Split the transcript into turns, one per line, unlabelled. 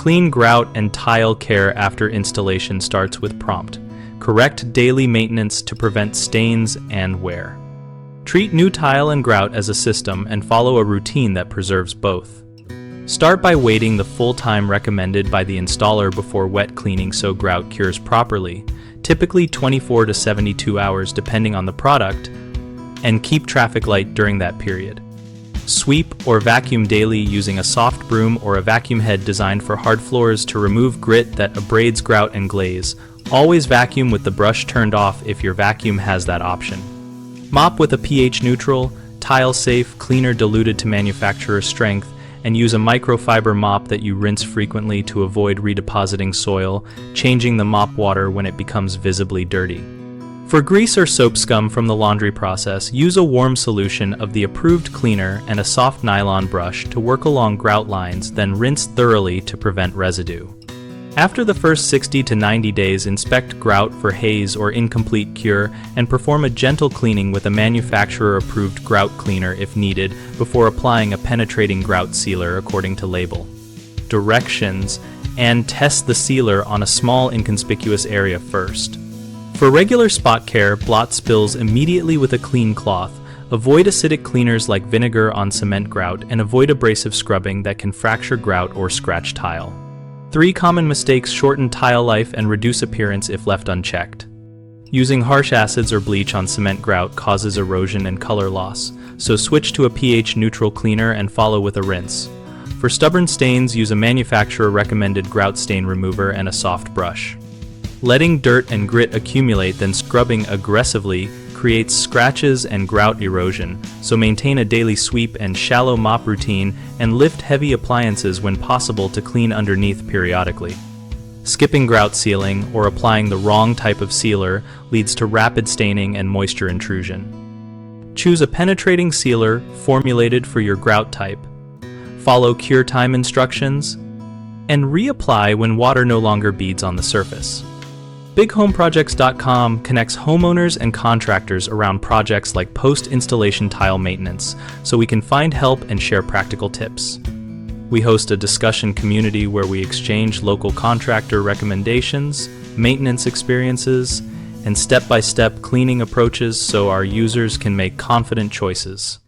Clean grout and tile care after installation starts with prompt. Correct daily maintenance to prevent stains and wear. Treat new tile and grout as a system and follow a routine that preserves both. Start by waiting the full time recommended by the installer before wet cleaning so grout cures properly, typically 24 to 72 hours depending on the product, and keep traffic light during that period. Sweep or vacuum daily using a soft broom or a vacuum head designed for hard floors to remove grit that abrades grout and glaze. Always vacuum with the brush turned off if your vacuum has that option. Mop with a pH neutral, tile safe cleaner diluted to manufacturer strength, and use a microfiber mop that you rinse frequently to avoid redepositing soil, changing the mop water when it becomes visibly dirty. For grease or soap scum from the laundry process, use a warm solution of the approved cleaner and a soft nylon brush to work along grout lines, then rinse thoroughly to prevent residue. After the first 60 to 90 days, inspect grout for haze or incomplete cure and perform a gentle cleaning with a manufacturer-approved grout cleaner if needed before applying a penetrating grout sealer according to label. Directions, and test the sealer on a small inconspicuous area first. For regular spot care, blot spills immediately with a clean cloth. Avoid acidic cleaners like vinegar on cement grout and avoid abrasive scrubbing that can fracture grout or scratch tile. 3 common mistakes shorten tile life and reduce appearance if left unchecked. Using harsh acids or bleach on cement grout causes erosion and color loss, so switch to a pH neutral cleaner and follow with a rinse. For stubborn stains, use a manufacturer-recommended grout stain remover and a soft brush. Letting dirt and grit accumulate, then scrubbing aggressively, creates scratches and grout erosion, so maintain a daily sweep and shallow mop routine and lift heavy appliances when possible to clean underneath periodically. Skipping grout sealing or applying the wrong type of sealer leads to rapid staining and moisture intrusion. Choose a penetrating sealer formulated for your grout type. Follow cure time instructions, and reapply when water no longer beads on the surface. BigHomeProjects.com connects homeowners and contractors around projects like post-installation tile maintenance, so we can find help and share practical tips. We host a discussion community where we exchange local contractor recommendations, maintenance experiences, and step-by-step cleaning approaches so our users can make confident choices.